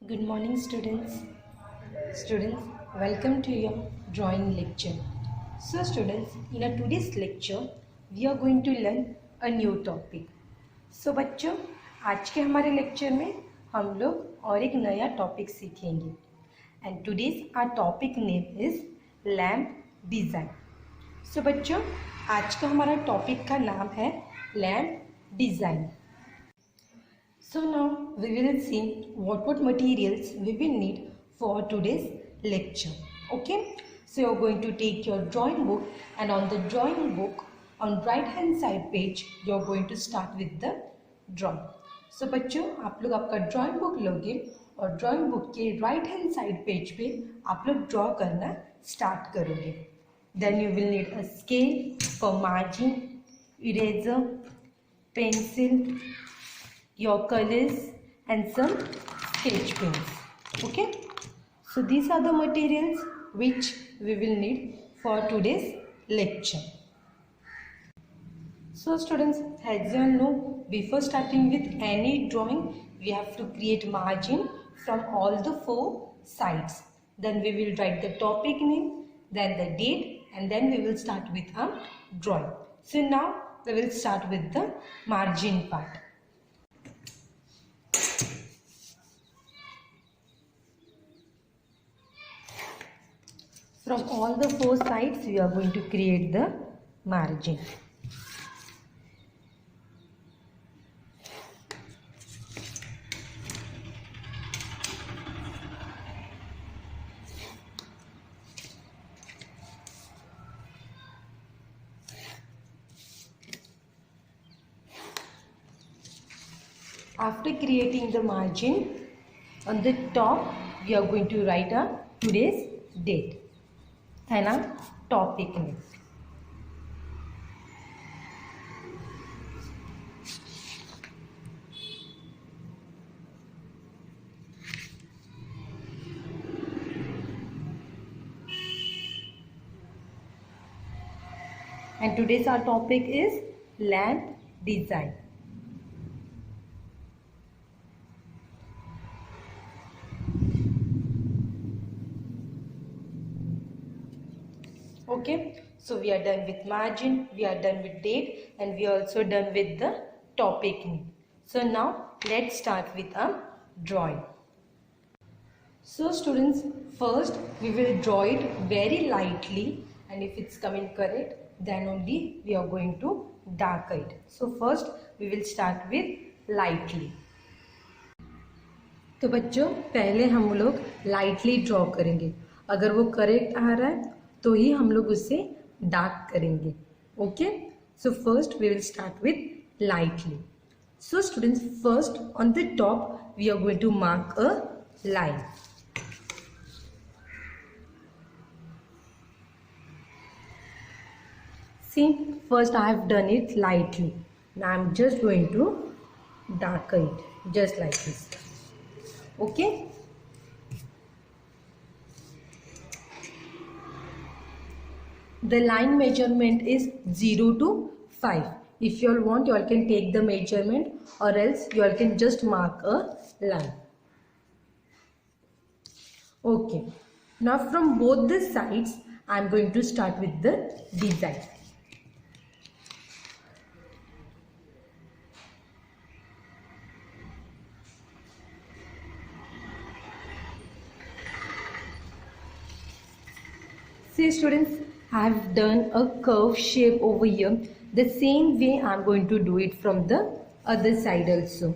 Good morning, students. Students, welcome to your drawing lecture. So, students, in our today's lecture, we are going to learn a new topic. So, बच्चों, आज के हमारे lecture में हम लोग और एक नया टॉपिक सीखेंगे. And today's our topic name is lamp design. So, बच्चों, आज का हमारा टॉपिक का नाम है lamp design. So now we will see what materials we will need for today's lecture. Okay. So you are going to take your drawing book, and on the drawing book on right hand side page you are going to start with the drawing. So बच्चों आप लोग आपका drawing book लोगे और drawing book के right hand side page पे आप लोग ड्रॉ करना स्टार्ट करोगे. Then you will need a scale for margin, eraser, pencil, your colors and some sketch pens. Okay, so these are the materials which we will need for today's lecture. So students, as you all know, before starting with any drawing we have to create margin from all the four sides. Then we will write the topic name, then the date, and then we will start with a drawing. So now we will start with the margin part. From all the four sides we are going to create the margin. After creating the margin, on the top we are going to write a today's date and a topic name. And today's our topic is lamp design. Okay, so we are done with margin, we are done with date, and we are also done with the topic name. So now let's start with a drawing. So students, first we will draw it very lightly, and if it's coming correct, then only we are going to darken it. So first we will start with lightly. तो बच्चों पहले हम लोग lightly draw करेंगे. अगर वो correct आ रहा है तो ही हम लोग उसे डार्क करेंगे. Okay, so first we will start with lightly. So students, first on the top we are going to mark a line. See, first I have done it lightly. Now I am just going to darken it just like this. Okay. The line measurement is 0 to 5. If you all want, you all can take the measurement, or else you all can just mark a line. Okay. Now from both the sides, I am going to start with the design. See students, I have done a curve shape over here. The same way I am going to do it from the other side also.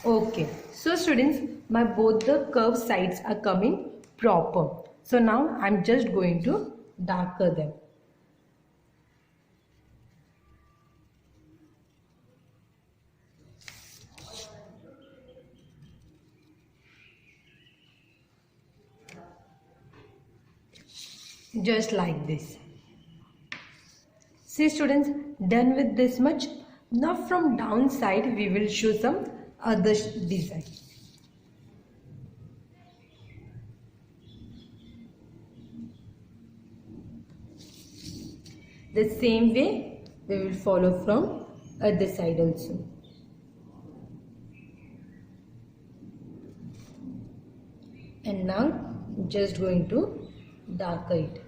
Okay, so students, my both the curved sides are coming proper. So now I am just going to darken them. Just like this. See students, done with this much. Now from downside we will show some other design. The same way we will follow from other side also. And now just going to darken it.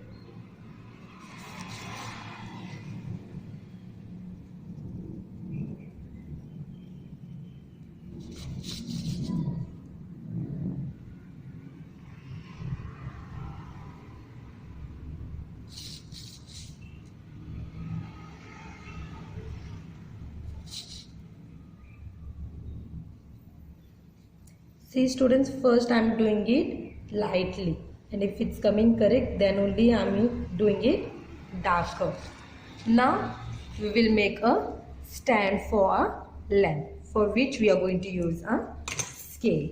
See students, first I am doing it lightly, and if it's coming correct, then only I am doing it darker. Now we will make a stand for a lamp, for which we are going to use a scale.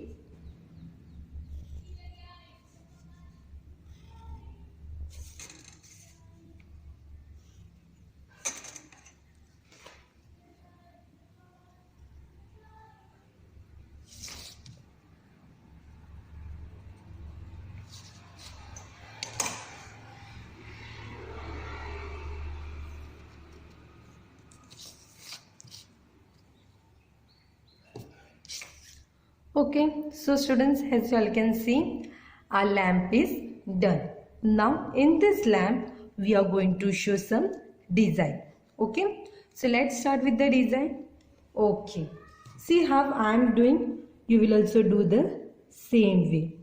Okay, so students, as you all can see, our lamp is done. Now in this lamp, we are going to show some design. Okay, so let's start with the design. Okay, see how I am doing, you will also do the same way.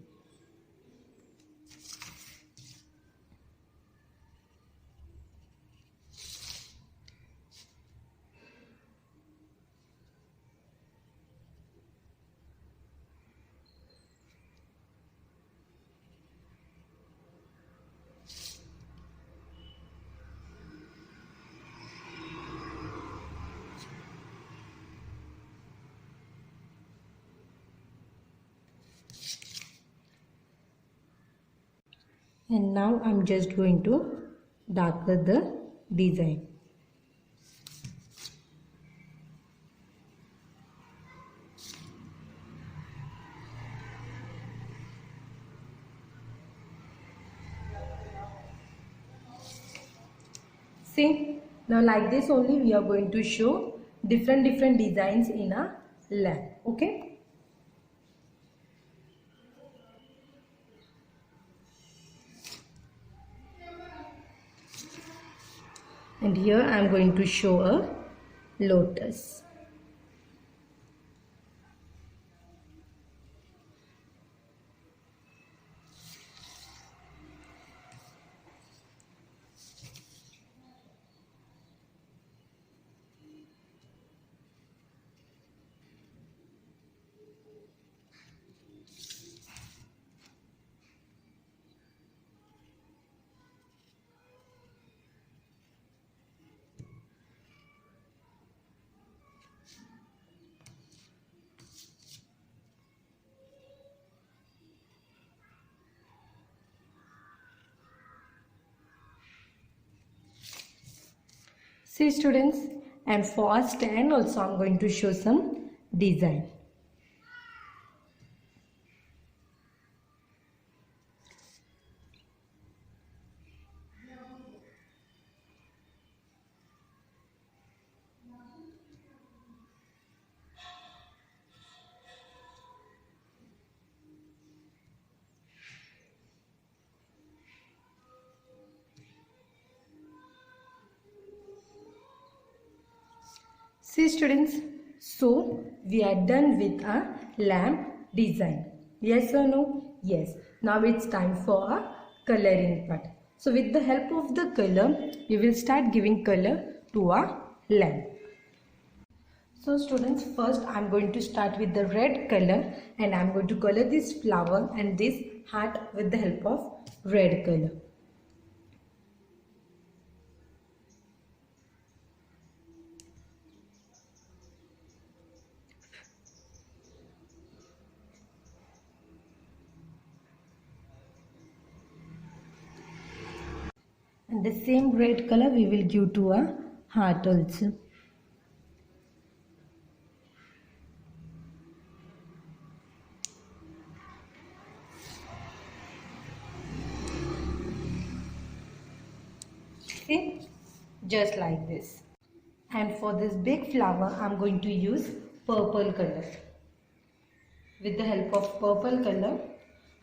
And now I'm just going to darken the design. See, now like this only we are going to show different designs in a lamp. Okay. And here I am going to show a lotus. See students, and for a stand also I am going to show some design. See students, so we are done with a lamp design. Yes or no? Yes. Now it's time for a coloring part. So with the help of the color, we will start giving color to our lamp. So students, first I am going to start with the red color, and I am going to color this flower and this heart with the help of red color. And the same red color we will give to a heart also. See, just like this. And for this big flower, I'm going to use purple color. With the help of purple color,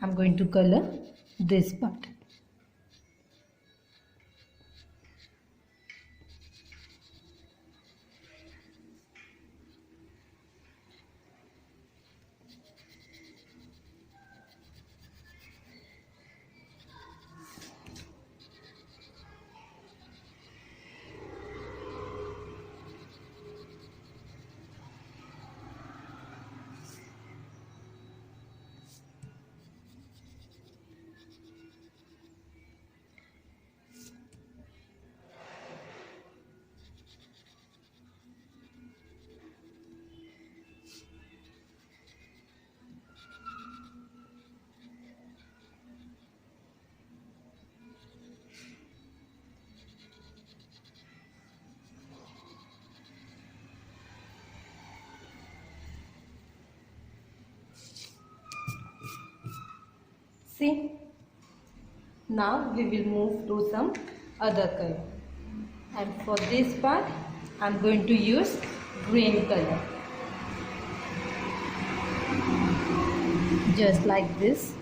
I'm going to color this part. See, now we will move to some other color. And for this part, I'm going to use green color. Just like this.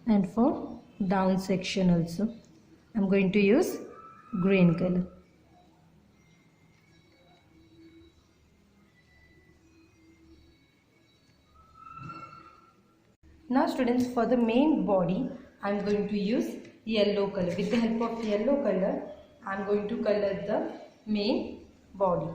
And for down section also, I'm going to use green color. Now students, for the main body, I'm going to use yellow color. With the help of yellow color, I'm going to color the main body.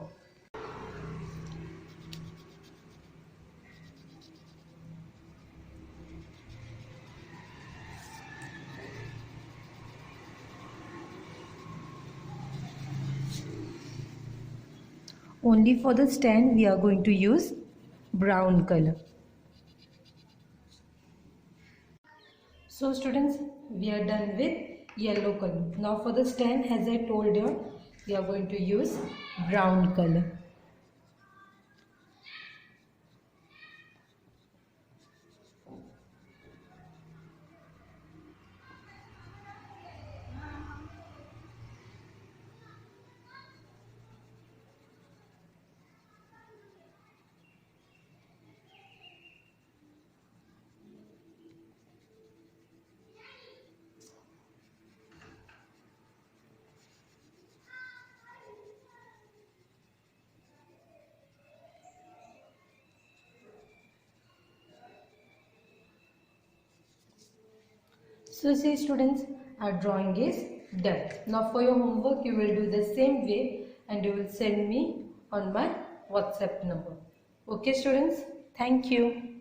Only for the stand, we are going to use brown color. So students, we are done with yellow color. Now for the stand, as I told you, we are going to use brown color. So see students, our drawing is done. Now for your homework, you will do the same way and you will send me on my WhatsApp number. Okay students, thank you.